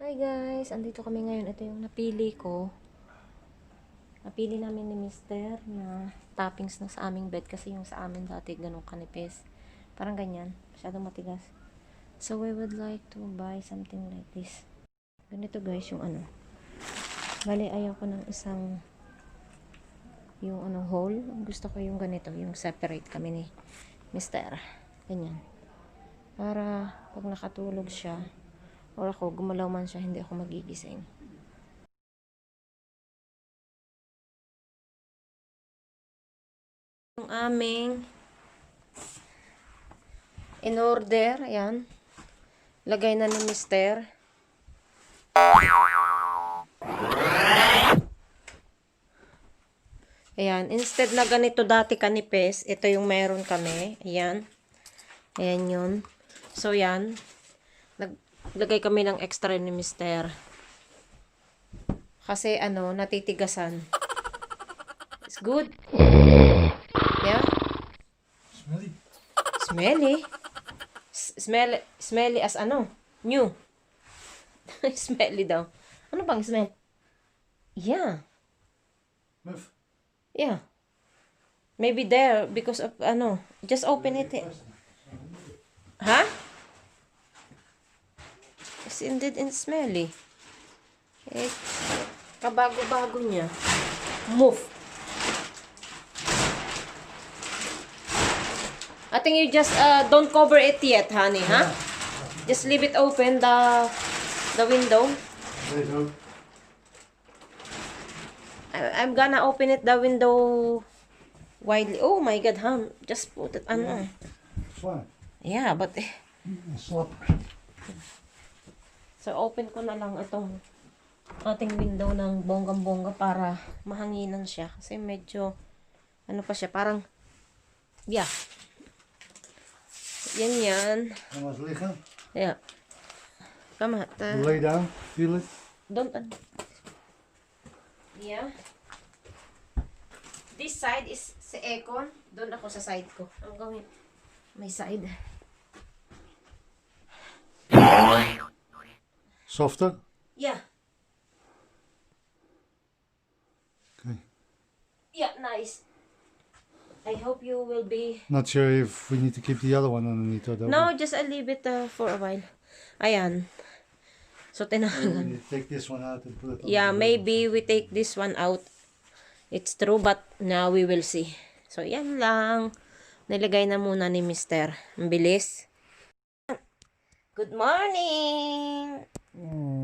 Hi guys, andito kami ngayon. Ito yung napili ko. Napili namin ni Mister na toppings na sa aming bed kasi yung sa amin dati ganun kanipis. Parang ganyan, masyadong matigas. So we would like to buy something like this. Ganito guys yung ano. Bali ayaw ko ng isang yung hole. Gusto ko yung ganito, yung separate kami ni Mister. Ganyan. Para pag nakatulog siya or ako, gumalaw man siya, hindi ako magigising. Yung aming in order, ayan. Lagay na ni Mister. Ayan, instead na ganito dati kanipes, ito yung meron kami. Ayan. Ayan yun. So, yan. Lagay kami ng extra ni Mister. Kasi, natitigasan. It's good. Yeah? Smelly. Smelly? Smelly as new. Smelly daw. Ano bang smell? Yeah. Move. Yeah. Maybe there because of just open it. Huh? It's indeed smelly. Kabago-bago niya. Move. I think you just don't cover it yet, honey, huh? Just leave it open the window. I'm gonna open it the window widely. Oh my God, huh? Just put it on. Fine. Yeah, but Slap. so open ko na lang itong ating window ng bonggang-bongga para mahanginan siya kasi medyo pa siya, parang yeah. Yan. Come on, liggen. Yeah. Come on. Lay down. Feel it. Don't. Yeah. This side is sa aircon. Doon ako sa side ko. I'm going my side. Softer. Yeah. Okay. Yeah, nice. I hope you will be... Not sure if we need to keep the other one underneath or don't No, just I leave it for a while. Ayan. So, we? tinahagan. You take this one out and put it on. Yeah, the maybe we take this one out. It's true, but now we will see. So, yan lang. Nilagay na muna ni Mister. Ang bilis. Good morning!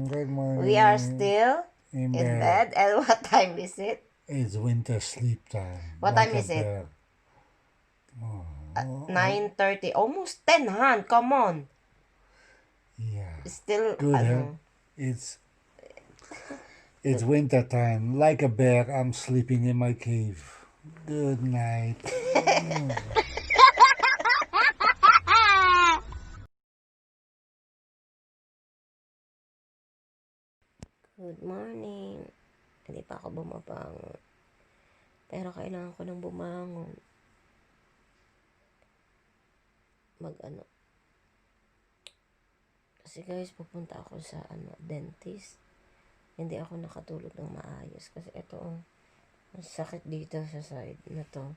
Good morning. We are still in bed. And what time is it? It's winter sleep time. What time is it? 9:30. Almost 10, Han. Come on. Yeah. Still, Good, huh? It's winter time. Like a bear, I'm sleeping in my cave. Good night. Good morning. Hindi pa ako bumabangon. Pero kailangan ko nang bumangon. Kasi guys, pupunta ako sa dentist. Hindi ako nakatulog ng maayos. Kasi ito, ang sakit dito sa side na to.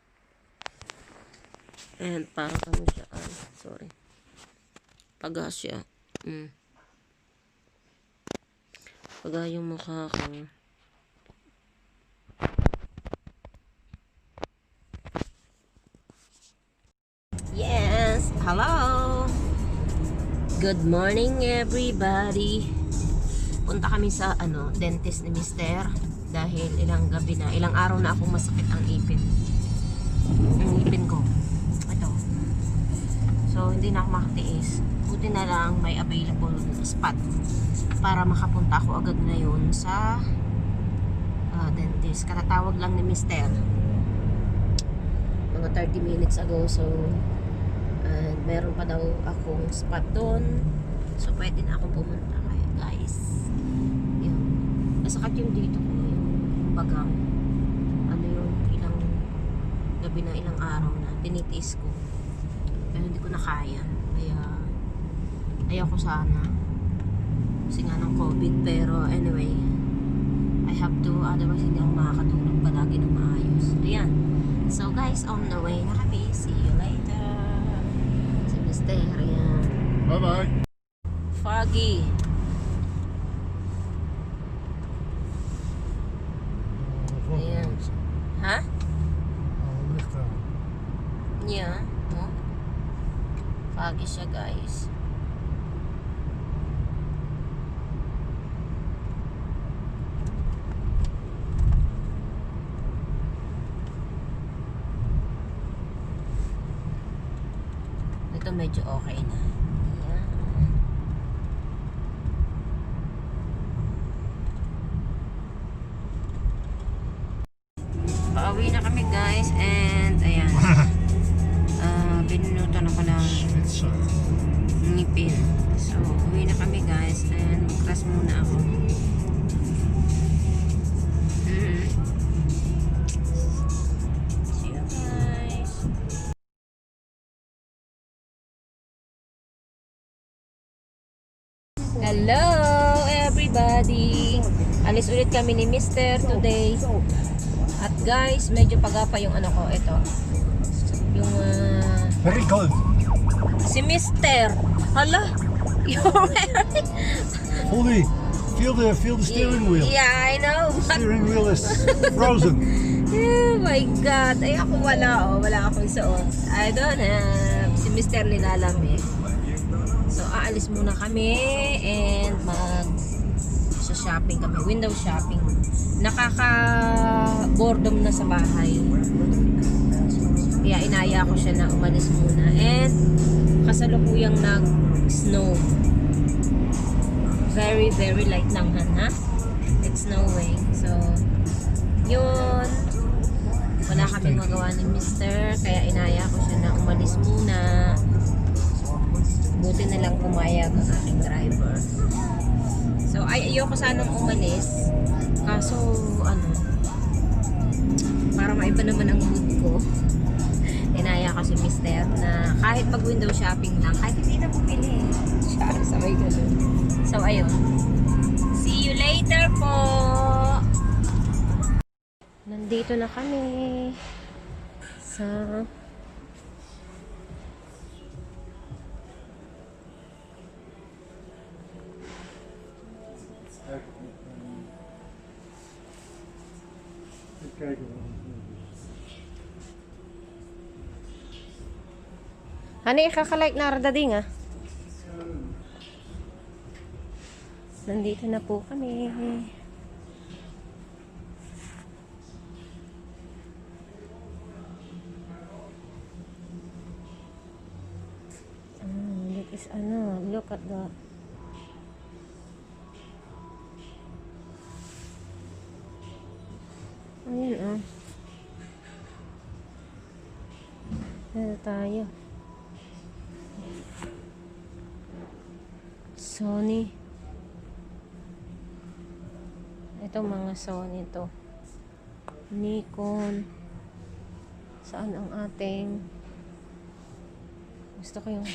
And parang siya, sorry. Paga siya. Paga yung mukha ko. Yes! Hello! Good morning everybody! Punta kami sa dentist ni Mister dahil ilang araw na akong masakit ang ipin. Ang ipin ko. Ito. So, hindi na ako makatiis. Buti na lang may available spot para makapunta ako agad ngayon sa dentist. Katatawag lang ni Mister mga 30 minutes ago. So, meron pa daw akong spot doon. So, pwede na akong pumunta kaya guys. Yun. Nasakit yung dito ko. Yung bagang. Ilang gabi na, ilang araw na. Tinitiis ko. Pero hindi ko na kaya. Kaya, ayaw ko sana. kasi nga ng COVID. Pero anyway, I have to, otherwise hindi ako makakatulog palagi ng maayos. Ayan. So guys, on the way na kami. See you later. Si Mr. Ayan. Bye-bye. Foggy. Ayan. Ha? Yeah. Oh. Foggy siya guys. Ito medyo okay na. Ayan. Pauwi na kami guys and ayan. Binunutan ako ng ngipin. So, uwi na kami guys and mag-class muna ako. See you guys. Hello everybody! Alis ulit kami ni Mr. today. At guys, medyo pagapa yung ano ko. Ito. Yung Very cold. si Mr. Hala! You're wearing... Fully. Feel the steering wheel. Yeah, I know. Steering wheel is frozen. Oh my God. Ay, ako wala. Oh. Wala akong suot. I don't have. Si Mr. nilalamig. So, aalis muna kami and shopping kami. Window shopping. Nakaka-boredom na sa bahay. Kaya inaya ko siya na umalis muna. And kasalukuyang nag-snow. Very, very light lang ha? It's snowing. So, yun. Wala kaming magawa ni Mr. Kaya inaya ko siya na umalis muna. Buti na lang pumayag ang aking driver. So, ayoko sanang umalis. Kaso, para maiba naman ang mood ko. Inaya ko si Mr. na kahit mag-window shopping lang, kahit hindi na bumili. Sabay ganun. So, ayun. See you later po! Nandito na kami sa ano ikaka-like na radading Nandito na po kami. That is look at the ayun Dito tayo. Sony. Ito mga Sony to. Nikon. Saan ang ating gusto ko yung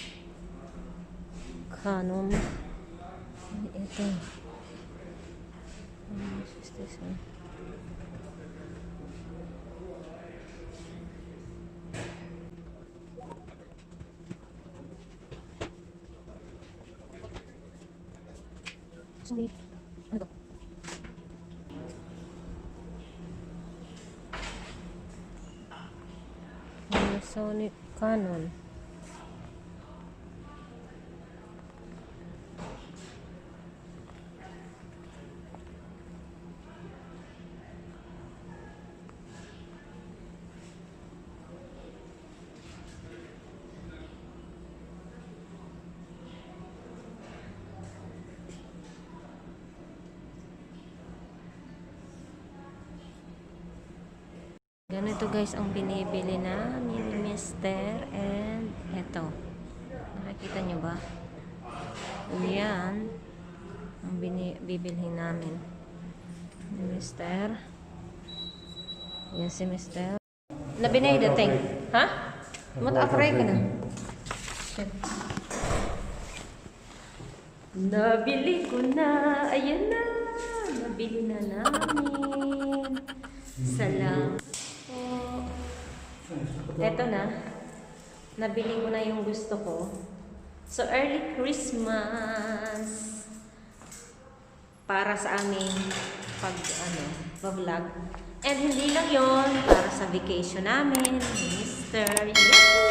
Canon. Ito. What is this one? Sorry. Ano to? Sony Canon. Ganito guys ang binibili namin ni Mr. And eto. Nakikita nyo ba? Yan. Ang bibilhin namin ni Mr. Yan si Mr. Nabinay dating. Ha? Mat-afray ka na. Shit. Nabili ko na. Ayan na. Nabili na namin. Salamat po. Eto na. Nabili ko na yung gusto ko. So, early Christmas. Para sa aming vlog. And hindi lang yon para sa vacation namin, Mr. Yes!